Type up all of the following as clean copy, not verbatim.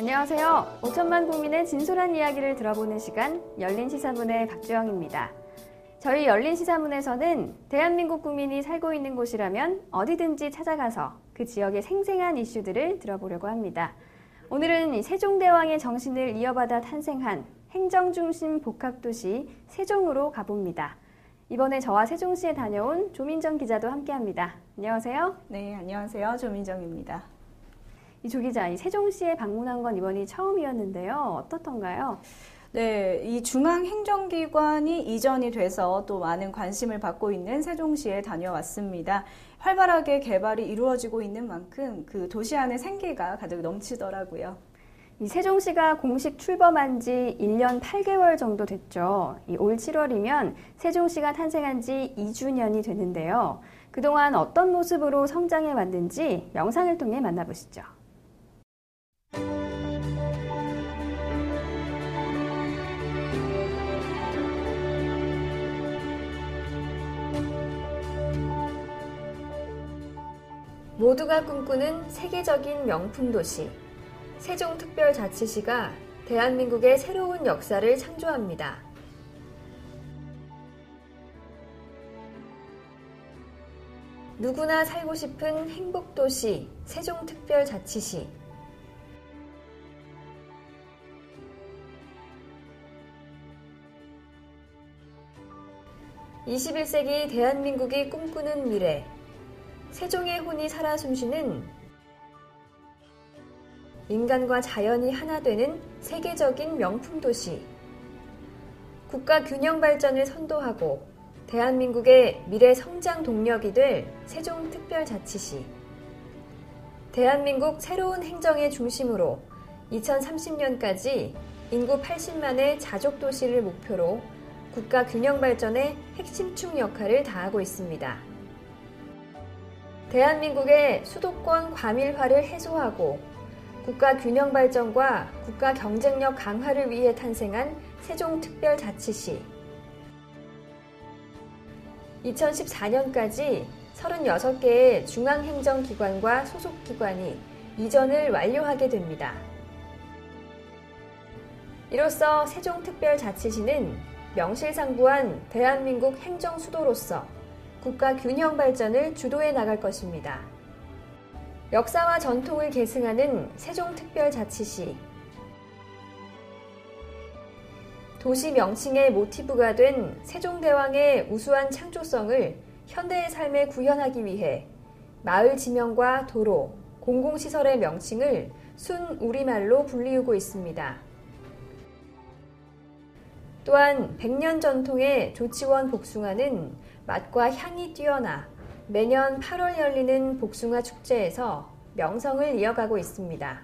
안녕하세요. 5천만 국민의 진솔한 이야기를 들어보는 시간, 열린시사문의 박주영입니다. 저희 열린시사문에서는 대한민국 국민이 살고 있는 곳이라면 어디든지 찾아가서 그 지역의 생생한 이슈들을 들어보려고 합니다. 오늘은 세종대왕의 정신을 이어받아 탄생한 행정중심 복합도시 세종으로 가봅니다. 이번에 저와 세종시에 다녀온 조민정 기자도 함께합니다. 안녕하세요. 네, 안녕하세요. 조민정입니다. 조 기자, 세종시에 방문한 건 이번이 처음이었는데요. 어떻던가요? 네, 이 중앙행정기관이 이전이 돼서 또 많은 관심을 받고 있는 세종시에 다녀왔습니다. 활발하게 개발이 이루어지고 있는 만큼 그 도시 안의 생기가 가득 넘치더라고요. 이 세종시가 공식 출범한 지 1년 8개월 정도 됐죠. 올 7월이면 세종시가 탄생한 지 2주년이 되는데요. 그동안 어떤 모습으로 성장해 왔는지 영상을 통해 만나보시죠. 모두가 꿈꾸는 세계적인 명품 도시, 세종특별자치시가 대한민국의 새로운 역사를 창조합니다. 누구나 살고 싶은 행복도시, 세종특별자치시. (21세기) 대한민국이 꿈꾸는 미래, 세종의 혼이 살아 숨쉬는 인간과 자연이 하나 되는 세계적인 명품 도시. 국가 균형 발전을 선도하고 대한민국의 미래 성장 동력이 될 세종특별자치시. 대한민국 새로운 행정의 중심으로 2030년까지 인구 80만의 자족도시를 목표로 국가 균형 발전의 핵심축 역할을 다하고 있습니다. 대한민국의 수도권 과밀화를 해소하고 국가 균형 발전과 국가 경쟁력 강화를 위해 탄생한 세종특별자치시. 2014년까지 36개의 중앙행정기관과 소속기관이 이전을 완료하게 됩니다. 이로써 세종특별자치시는 명실상부한 대한민국 행정수도로서 국가 균형 발전을 주도해 나갈 것입니다. 역사와 전통을 계승하는 세종특별자치시. 도시 명칭의 모티브가 된 세종대왕의 우수한 창조성을 현대의 삶에 구현하기 위해 마을 지명과 도로, 공공시설의 명칭을 순 우리말로 불리우고 있습니다. 또한 100년 전통의 조치원 복숭아는 맛과 향이 뛰어나 매년 8월 열리는 복숭아 축제에서 명성을 이어가고 있습니다.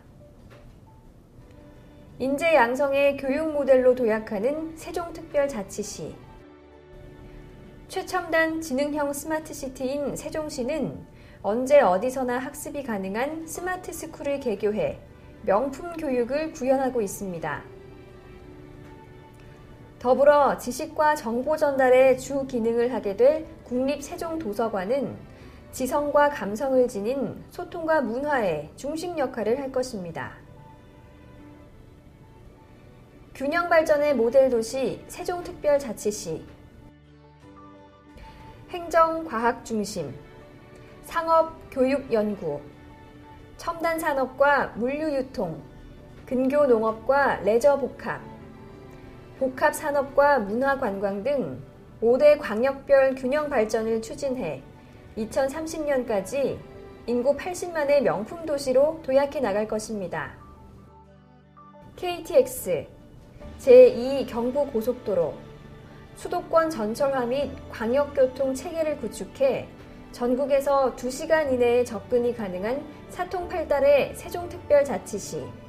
인재 양성의 교육 모델로 도약하는 세종특별자치시. 최첨단 지능형 스마트시티인 세종시는 언제 어디서나 학습이 가능한 스마트 스쿨을 개교해 명품 교육을 구현하고 있습니다. 더불어 지식과 정보 전달의 주 기능을 하게 될 국립세종도서관은 지성과 감성을 지닌 소통과 문화의 중심 역할을 할 것입니다. 균형 발전의 모델 도시 세종특별자치시. 행정, 과학 중심, 상업, 교육, 연구, 첨단 산업과 물류 유통, 근교 농업과 레저 복합, 복합 산업과 문화 관광 등 5대 광역별 균형 발전을 추진해 2030년까지 인구 80만의 명품 도시로 도약해 나갈 것입니다. KTX, 제2 경부고속도로, 수도권 전철화 및 광역교통 체계를 구축해 전국에서 2시간 이내에 접근이 가능한 사통팔달의 세종특별자치시.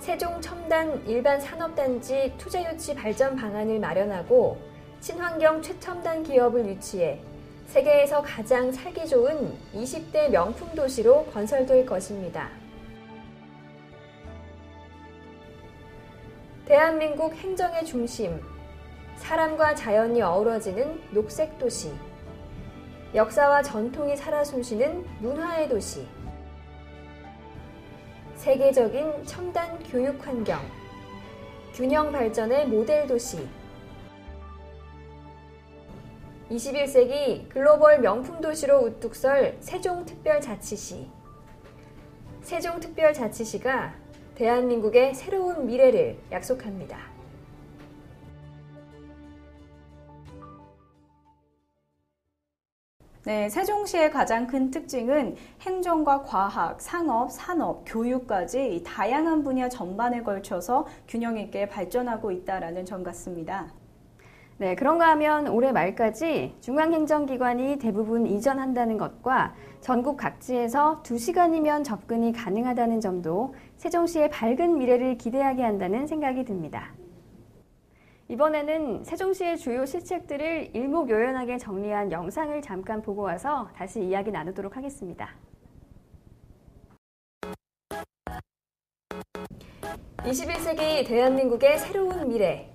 세종 첨단 일반 산업단지 투자유치 발전 방안을 마련하고 친환경 최첨단 기업을 유치해 세계에서 가장 살기 좋은 20대 명품 도시로 건설될 것입니다. 대한민국 행정의 중심, 사람과 자연이 어우러지는 녹색 도시, 역사와 전통이 살아 숨쉬는 문화의 도시. 세계적인 첨단 교육 환경, 균형 발전의 모델 도시, 21세기 글로벌 명품 도시로 우뚝 설 세종특별자치시. 세종특별자치시가 대한민국의 새로운 미래를 약속합니다. 네, 세종시의 가장 큰 특징은 행정과 과학, 상업, 산업, 교육까지 이 다양한 분야 전반에 걸쳐서 균형 있게 발전하고 있다는 점 같습니다. 네, 그런가 하면 올해 말까지 중앙행정기관이 대부분 이전한다는 것과 전국 각지에서 2시간이면 접근이 가능하다는 점도 세종시의 밝은 미래를 기대하게 한다는 생각이 듭니다. 이번에는 세종시의 주요 실책들을 일목요연하게 정리한 영상을 잠깐 보고 와서 다시 이야기 나누도록 하겠습니다. 21세기 대한민국의 새로운 미래.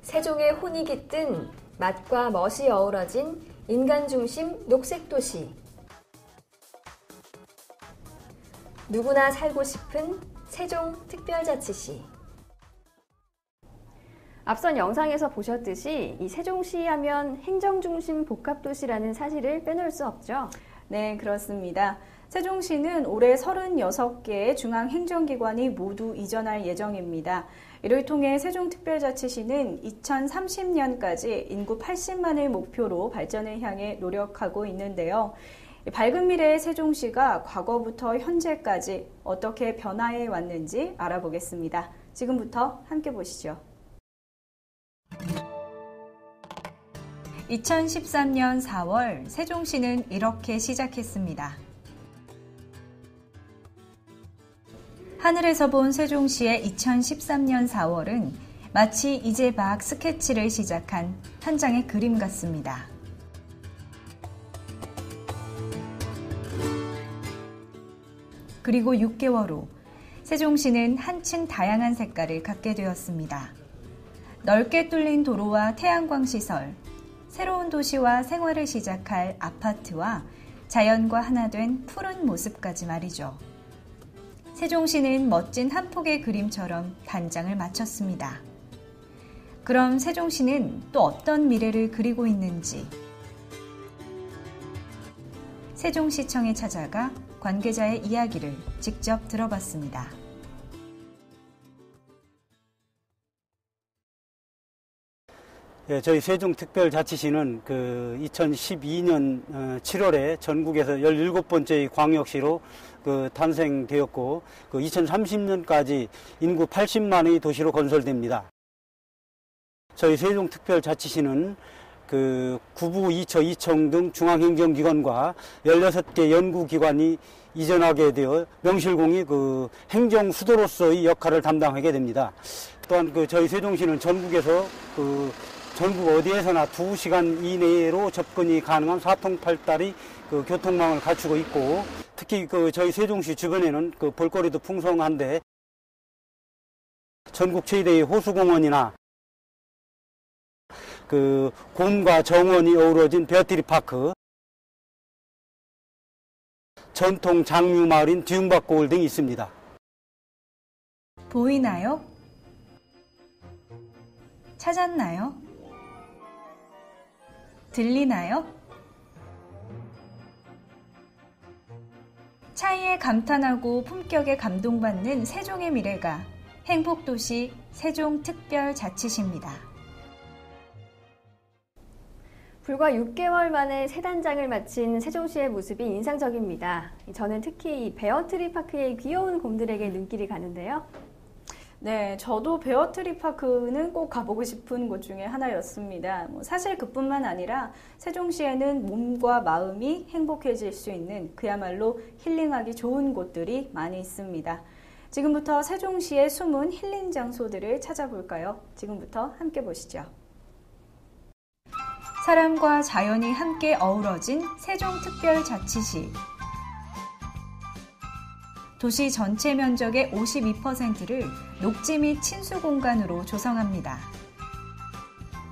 세종의 혼이 깃든 맛과 멋이 어우러진 인간 중심 녹색 도시. 누구나 살고 싶은 세종특별자치시. 앞선 영상에서 보셨듯이 이 세종시 하면 행정중심 복합도시라는 사실을 빼놓을 수 없죠. 네, 그렇습니다. 세종시는 올해 36개의 중앙행정기관이 모두 이전할 예정입니다. 이를 통해 세종특별자치시는 2030년까지 인구 80만을 목표로 발전을 향해 노력하고 있는데요. 밝은 미래의 세종시가 과거부터 현재까지 어떻게 변화해 왔는지 알아보겠습니다. 지금부터 함께 보시죠. 2013년 4월 세종시는 이렇게 시작했습니다. 하늘에서 본 세종시의 2013년 4월은 마치 이제 막 스케치를 시작한 한 장의 그림 같습니다. 그리고 6개월 후 세종시는 한층 다양한 색깔을 갖게 되었습니다. 넓게 뚫린 도로와 태양광 시설, 새로운 도시와 생활을 시작할 아파트와 자연과 하나 된 푸른 모습까지 말이죠. 세종시는 멋진 한 폭의 그림처럼 단장을 마쳤습니다. 그럼 세종시는 또 어떤 미래를 그리고 있는지 세종시청에 찾아가 관계자의 이야기를 직접 들어봤습니다. 예, 저희 세종특별자치시는 2012년 7월에 전국에서 17번째 광역시로 탄생되었고 2030년까지 인구 80만의 도시로 건설됩니다. 저희 세종특별자치시는 구부, 이처, 이청 등 중앙행정기관과 16개 연구기관이 이전하게 되어 명실공히 행정수도로서의 역할을 담당하게 됩니다. 또한 저희 세종시는 전국에서 전국 어디에서나 2시간 이내로 접근이 가능한 사통팔달의 교통망을 갖추고 있고, 특히 저희 세종시 주변에는 볼거리도 풍성한데 전국 최대의 호수공원이나 곰과 정원이 어우러진 베어트리 파크, 전통 장류마을인 뒤움박고을 등이 있습니다. 보이나요? 찾았나요? 들리나요? 차이에 감탄하고 품격에 감동받는 세종의 미래가 행복도시 세종특별자치시입니다. 불과 6개월 만에 새 단장을 마친 세종시의 모습이 인상적입니다. 저는 특히 이 베어트리 파크의 귀여운 곰들에게 눈길이 가는데요. 네, 저도 베어트리 파크는 꼭 가보고 싶은 곳 중에 하나였습니다. 사실 그뿐만 아니라 세종시에는 몸과 마음이 행복해질 수 있는 그야말로 힐링하기 좋은 곳들이 많이 있습니다. 지금부터 세종시의 숨은 힐링 장소들을 찾아볼까요? 지금부터 함께 보시죠. 사람과 자연이 함께 어우러진 세종특별자치시. 도시 전체 면적의 52%를 녹지 및 친수 공간으로 조성합니다.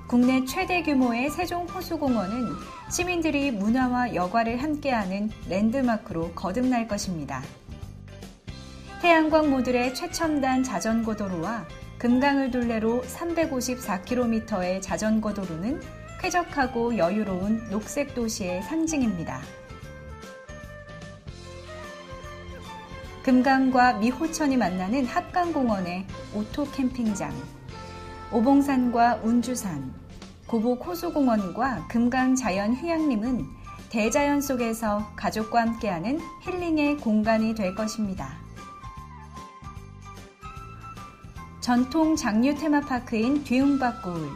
국내 최대 규모의 세종호수공원은 시민들이 문화와 여가를 함께하는 랜드마크로 거듭날 것입니다. 해안광 모듈의 최첨단 자전거 도로와 금강을 둘레로 354km의 자전거 도로는 쾌적하고 여유로운 녹색 도시의 상징입니다. 금강과 미호천이 만나는 합강공원의 오토 캠핑장, 오봉산과 운주산, 고복 호수공원과 금강 자연휴양림은 대자연 속에서 가족과 함께하는 힐링의 공간이 될 것입니다. 전통 장류 테마파크인 뒤움박고울,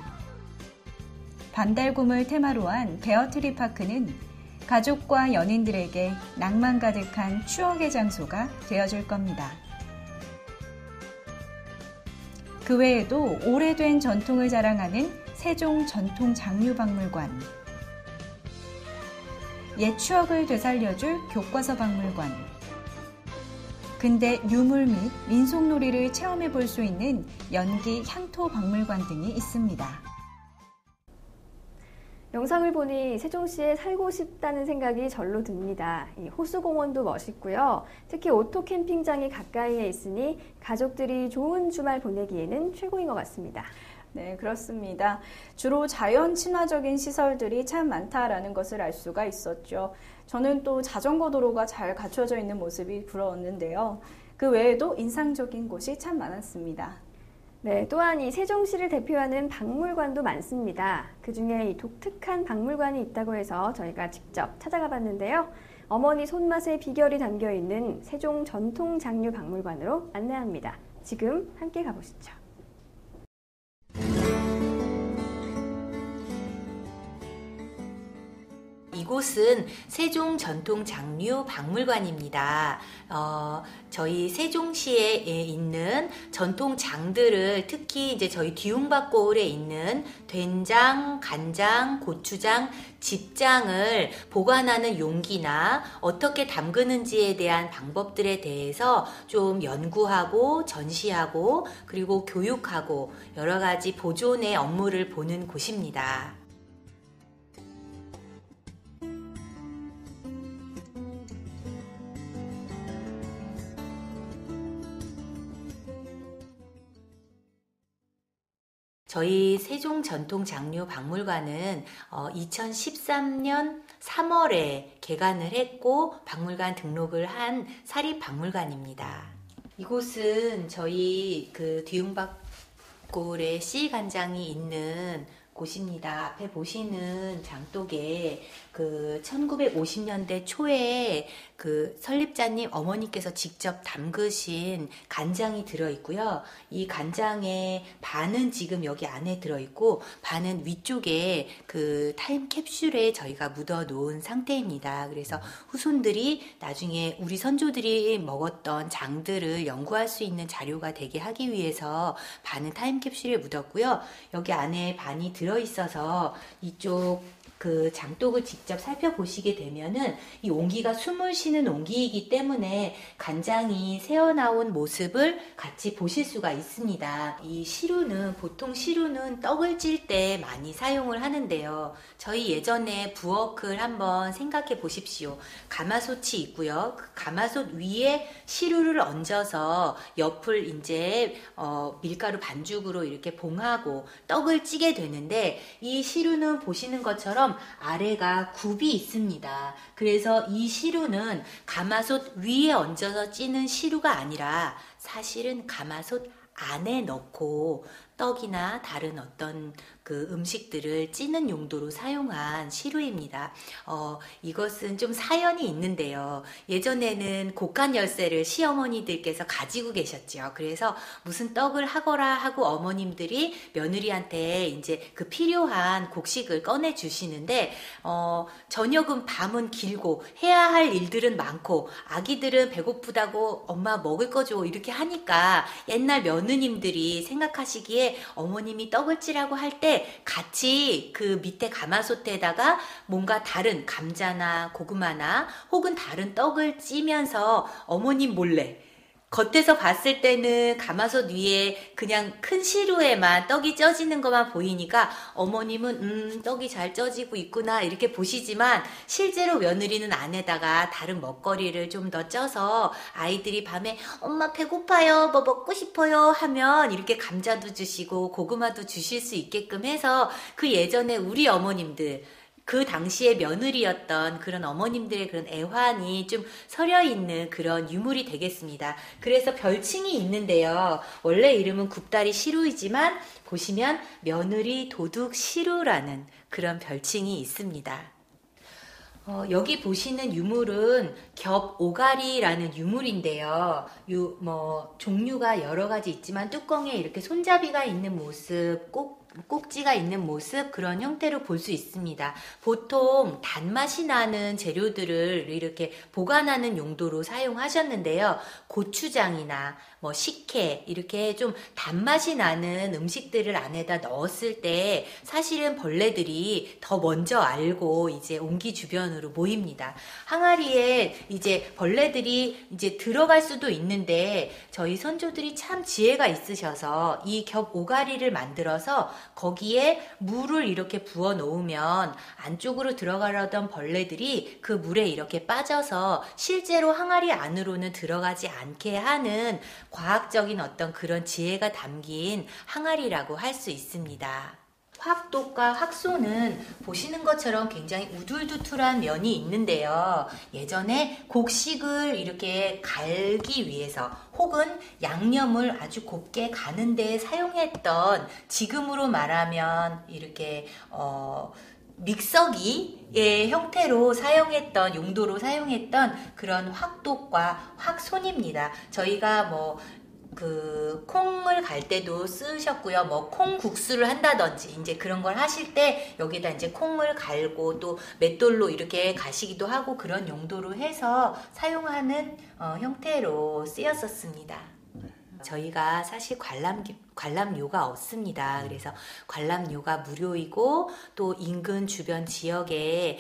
반달곰을 테마로 한 베어트리 파크는 가족과 연인들에게 낭만 가득한 추억의 장소가 되어줄 겁니다. 그 외에도 오래된 전통을 자랑하는 세종 전통장류박물관, 옛 추억을 되살려줄 교과서 박물관, 근대 유물 및 민속놀이를 체험해 볼 수 있는 연기 향토 박물관 등이 있습니다. 영상을 보니 세종시에 살고 싶다는 생각이 절로 듭니다. 이 호수공원도 멋있고요. 특히 오토 캠핑장이 가까이에 있으니 가족들이 좋은 주말 보내기에는 최고인 것 같습니다. 네, 그렇습니다. 주로 자연 친화적인 시설들이 참 많다라는 것을 알 수가 있었죠. 저는 또 자전거 도로가 잘 갖춰져 있는 모습이 부러웠는데요. 그 외에도 인상적인 곳이 참 많았습니다. 네, 또한 이 세종시를 대표하는 박물관도 많습니다. 그중에 이 독특한 박물관이 있다고 해서 저희가 직접 찾아가 봤는데요. 어머니 손맛의 비결이 담겨 있는 세종 전통장류박물관으로 안내합니다. 지금 함께 가보시죠. 이곳은 세종 전통장류 박물관입니다. 저희 세종시에 있는 전통장들을 특히 이제 저희 뒤움박고을에 있는 된장, 간장, 고추장, 집장을 보관하는 용기나 어떻게 담그는지에 대한 방법들에 대해서 좀 연구하고 전시하고 그리고 교육하고 여러 가지 보존의 업무를 보는 곳입니다. 저희 세종 전통장류 박물관은 2013년 3월에 개관을 했고 박물관 등록을 한 사립박물관입니다. 이곳은 저희 그 뒤움박고을의 C관장이 있는 곳입니다. 앞에 보시는 장독에 그 1950년대 초에 그 설립자님 어머니께서 직접 담그신 간장이 들어있고요. 이 간장의 반은 지금 여기 안에 들어있고 반은 위쪽에 그 타임캡슐에 저희가 묻어 놓은 상태입니다. 그래서 후손들이 나중에 우리 선조들이 먹었던 장들을 연구할 수 있는 자료가 되게 하기 위해서 반은 타임캡슐에 묻었고요. 여기 안에 반이 들어있어서 이쪽 그 장독을 직접 살펴보시게 되면은 이 옹기가 숨을 쉬는 옹기이기 때문에 간장이 새어나온 모습을 같이 보실 수가 있습니다. 이 시루는 보통 시루는 떡을 찔 때 많이 사용을 하는데요. 저희 예전에 부엌을 한번 생각해 보십시오. 가마솥이 있고요. 그 가마솥 위에 시루를 얹어서 옆을 이제 밀가루 반죽으로 이렇게 봉하고 떡을 찌게 되는데 이 시루는 보시는 것처럼 아래가 굽이 있습니다. 그래서 이 시루는 가마솥 위에 얹어서 찌는 시루가 아니라 사실은 가마솥 안에 넣고 떡이나 다른 어떤 그 음식들을 찌는 용도로 사용한 시루입니다. 이것은 좀 사연이 있는데요. 예전에는 곡간 열쇠를 시어머니들께서 가지고 계셨죠. 그래서 무슨 떡을 하거라 하고 어머님들이 며느리한테 이제 그 필요한 곡식을 꺼내 주시는데 저녁은 밤은 길고 해야 할 일들은 많고 아기들은 배고프다고 엄마 먹을 거 줘 이렇게 하니까 옛날 며느님들이 생각하시기에 어머님이 떡을 찌라고 할 때 같이 그 밑에 가마솥에다가 뭔가 다른 감자나 고구마나 혹은 다른 떡을 찌면서 어머님 몰래 겉에서 봤을 때는 가마솥 위에 그냥 큰 시루에만 떡이 쪄지는 것만 보이니까 어머님은 떡이 잘 쪄지고 있구나 이렇게 보시지만 실제로 며느리는 안에다가 다른 먹거리를 좀 더 쪄서 아이들이 밤에 엄마 배고파요 뭐 먹고 싶어요 하면 이렇게 감자도 주시고 고구마도 주실 수 있게끔 해서 그 예전에 우리 어머님들 그 당시에 며느리였던 그런 어머님들의 그런 애환이 좀 서려있는 그런 유물이 되겠습니다. 그래서 별칭이 있는데요. 원래 이름은 굽다리 시루이지만 보시면 며느리 도둑 시루라는 그런 별칭이 있습니다. 여기 보시는 유물은 겹오가리라는 유물인데요. 종류가 여러 가지 있지만 뚜껑에 이렇게 손잡이가 있는 모습, 꼭지가 있는 모습 그런 형태로 볼 수 있습니다. 보통 단맛이 나는 재료들을 이렇게 보관하는 용도로 사용하셨는데요. 고추장이나 식혜 이렇게 좀 단맛이 나는 음식들을 안에다 넣었을 때 사실은 벌레들이 더 먼저 알고 이제 옹기 주변으로 모입니다. 항아리에 이제 벌레들이 이제 들어갈 수도 있는데 저희 선조들이 참 지혜가 있으셔서 이 겹오가리를 만들어서 거기에 물을 이렇게 부어 놓으면 안쪽으로 들어가려던 벌레들이 그 물에 이렇게 빠져서 실제로 항아리 안으로는 들어가지 않게 하는 과학적인 어떤 그런 지혜가 담긴 항아리라고 할 수 있습니다. 확독과 확소는 보시는 것처럼 굉장히 우둘두툴한 면이 있는데요. 예전에 곡식을 이렇게 갈기 위해서 혹은 양념을 아주 곱게 가는 데 사용했던 지금으로 말하면 이렇게 믹서기의 형태로 사용했던 용도로 사용했던 그런 확독과 확손입니다. 저희가 콩을 갈 때도 쓰셨고요. 콩국수를 한다든지 이제 그런 걸 하실 때 여기다 이제 콩을 갈고 또 맷돌로 이렇게 가시기도 하고 그런 용도로 해서 사용하는 형태로 쓰였었습니다. 저희가 사실 관람료가 없습니다. 그래서 관람료가 무료이고 또 인근 주변 지역에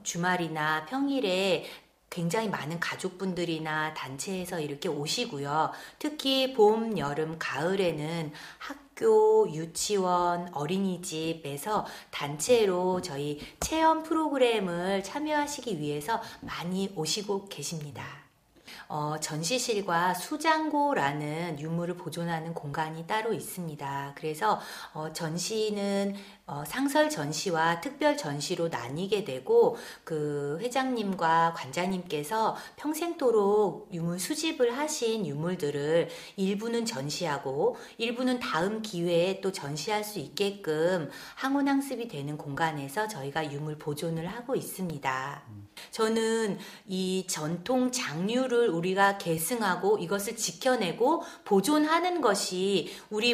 주말이나 평일에 굉장히 많은 가족분들이나 단체에서 이렇게 오시고요. 특히 봄, 여름, 가을에는 학교, 유치원, 어린이집에서 단체로 저희 체험 프로그램을 참여하시기 위해서 많이 오시고 계십니다. 전시실과 수장고라는 유물을 보존하는 공간이 따로 있습니다. 그래서 전시는 상설 전시와 특별 전시로 나뉘게 되고 그 회장님과 관장님께서 평생도록 유물 수집을 하신 유물들을 일부는 전시하고 일부는 다음 기회에 또 전시할 수 있게끔 항온항습이 되는 공간에서 저희가 유물 보존을 하고 있습니다. 저는 이 전통 장류를 우리가 계승하고 이것을 지켜내고 보존하는 것이 우리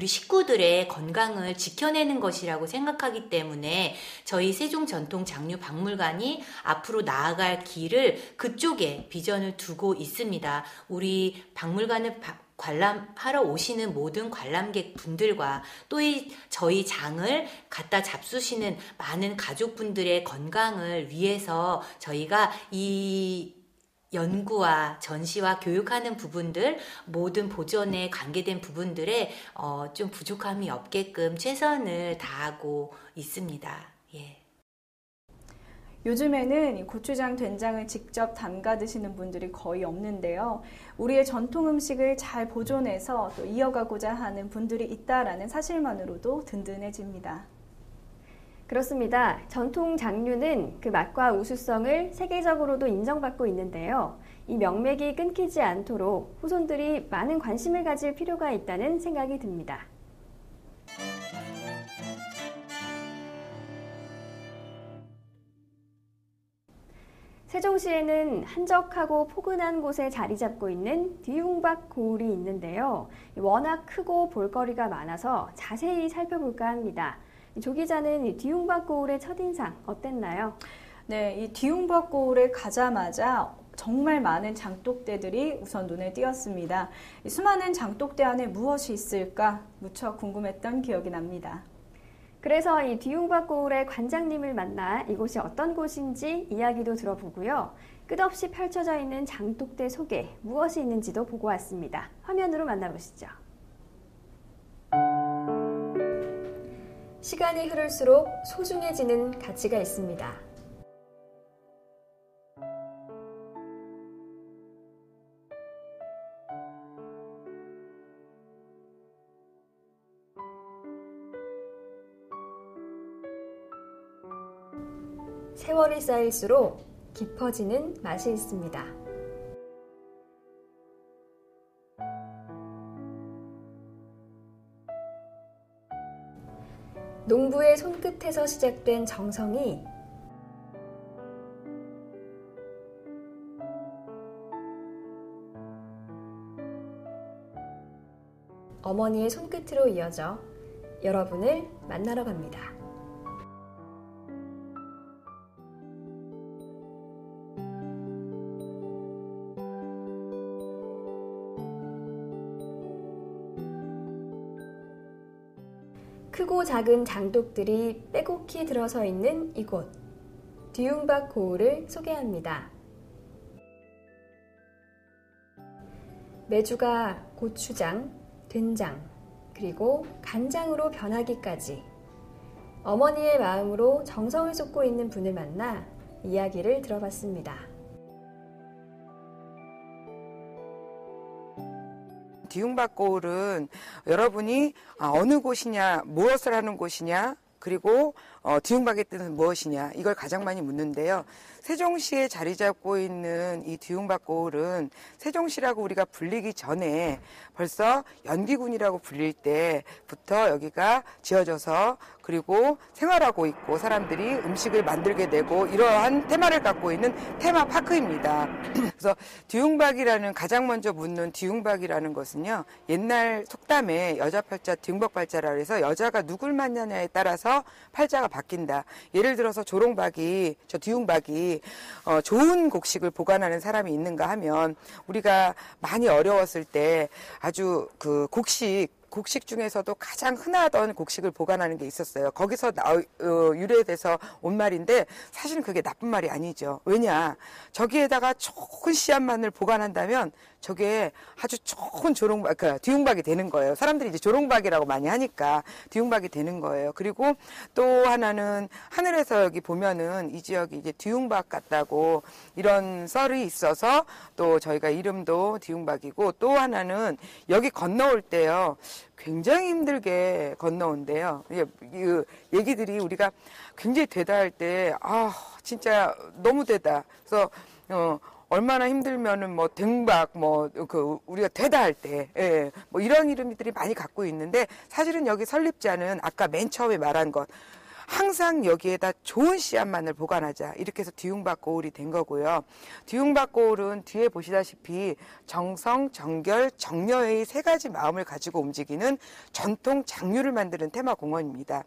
식구들의 건강을 지켜내는 것이라고 생각하기 때문에 저희 세종전통장류박물관이 앞으로 나아갈 길을 그쪽에 비전을 두고 있습니다. 우리 박물관을 관람하러 오시는 모든 관람객 분들과 또 저희 장을 갖다 잡수시는 많은 가족분들의 건강을 위해서 저희가 이 연구와 전시와 교육하는 부분들 모든 보존에 관계된 부분들에 좀 부족함이 없게끔 최선을 다하고 있습니다. 예. 요즘에는 이 고추장, 된장을 직접 담가 드시는 분들이 거의 없는데요. 우리의 전통 음식을 잘 보존해서 또 이어가고자 하는 분들이 있다라는 사실만으로도 든든해집니다. 그렇습니다. 전통 장류는 그 맛과 우수성을 세계적으로도 인정받고 있는데요. 이 명맥이 끊기지 않도록 후손들이 많은 관심을 가질 필요가 있다는 생각이 듭니다. 세종시에는 한적하고 포근한 곳에 자리 잡고 있는 뒤웅박 고을이 있는데요. 워낙 크고 볼거리가 많아서 자세히 살펴볼까 합니다. 조 기자는 이 뒤웅박 고을의 첫인상 어땠나요? 네, 이 뒤웅박 고을에 가자마자 정말 많은 장독대들이 우선 눈에 띄었습니다. 이 수많은 장독대 안에 무엇이 있을까 무척 궁금했던 기억이 납니다. 그래서 이 뒤웅박 고을의 관장님을 만나 이곳이 어떤 곳인지 이야기도 들어보고요. 끝없이 펼쳐져 있는 장독대 속에 무엇이 있는지도 보고 왔습니다. 화면으로 만나보시죠. 시간이 흐를수록 소중해지는 가치가 있습니다. 세월이 쌓일수록 깊어지는 맛이 있습니다. 농부의 손끝에서 시작된 정성이 어머니의 손끝으로 이어져 여러분을 만나러 갑니다. 크고 작은 장독들이 빼곡히 들어서 있는 이곳, 뒤웅박 고을을 소개합니다. 메주가 고추장, 된장, 그리고 간장으로 변하기까지 어머니의 마음으로 정성을 쏟고 있는 분을 만나 이야기를 들어봤습니다. 뒤웅박 고을은 여러분이 어느 곳이냐, 무엇을 하는 곳이냐, 그리고 뒤웅박의 뜻은 무엇이냐, 이걸 가장 많이 묻는데요. 세종시에 자리 잡고 있는 이 뒤웅박 고을은 세종시라고 우리가 불리기 전에 벌써 연기군이라고 불릴 때부터 여기가 지어져서 그리고 생활하고 있고 사람들이 음식을 만들게 되고 이러한 테마를 갖고 있는 테마파크입니다. 그래서 뒤웅박이라는 가장 먼저 묻는 뒤웅박이라는 것은요. 옛날 속담에 여자 팔자 뒤웅박 팔자라 해서 여자가 누굴 만나냐에 따라서 팔자가 바뀐다. 예를 들어서 조롱박이, 저 뒤웅박이 좋은 곡식을 보관하는 사람이 있는가 하면 우리가 많이 어려웠을 때 아주 그 곡식 중에서도 가장 흔하던 곡식을 보관하는 게 있었어요. 거기서 유래돼서 온 말인데 사실은 그게 나쁜 말이 아니죠. 왜냐? 저기에다가 좋은 씨앗만을 보관한다면 저게 아주 좋은 뒤웅박이 되는 거예요. 사람들이 이제 조롱박이라고 많이 하니까 뒤웅박이 되는 거예요. 그리고 또 하나는 하늘에서 여기 보면은 이 지역이 이제 뒤웅박 같다고 이런 썰이 있어서 또 저희가 이름도 뒤웅박이고 또 하나는 여기 건너올 때요. 굉장히 힘들게 건너온대요. 이 얘기들이 우리가 굉장히 되다 할 때, 진짜 너무 되다. 그래서, 얼마나 힘들면은 뭐 등박 우리가 되다 할 때, 뭐 이런 이름들이 많이 갖고 있는데 사실은 여기 설립자는 아까 맨 처음에 말한 것, 항상 여기에다 좋은 씨앗만을 보관하자. 이렇게 해서 뒤웅박 고을이 된 거고요. 뒤웅박 고을은 뒤에 보시다시피 정성, 정결, 정려의 세 가지 마음을 가지고 움직이는 전통 장류를 만드는 테마공원입니다.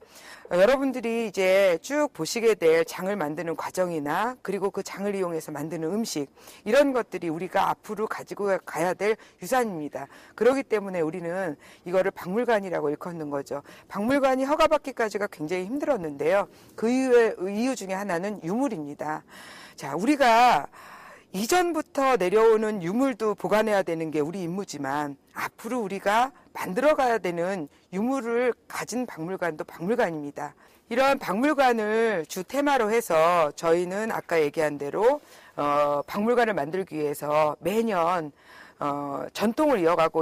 여러분들이 이제 쭉 보시게 될 장을 만드는 과정이나 그리고 그 장을 이용해서 만드는 음식 이런 것들이 우리가 앞으로 가지고 가야 될 유산입니다. 그렇기 때문에 우리는 이거를 박물관이라고 일컫는 거죠. 박물관이 허가받기까지가 굉장히 힘들었는데 그 이유 중에 하나는 유물입니다. 자, 우리가 이전부터 내려오는 유물도 보관해야 되는 게 우리 임무지만 앞으로 우리가 만들어가야 되는 유물을 가진 박물관도 박물관입니다. 이런 박물관을 주 테마로 해서 저희는 아까 얘기한 대로 박물관을 만들기 위해서 매년 전통을 이어가고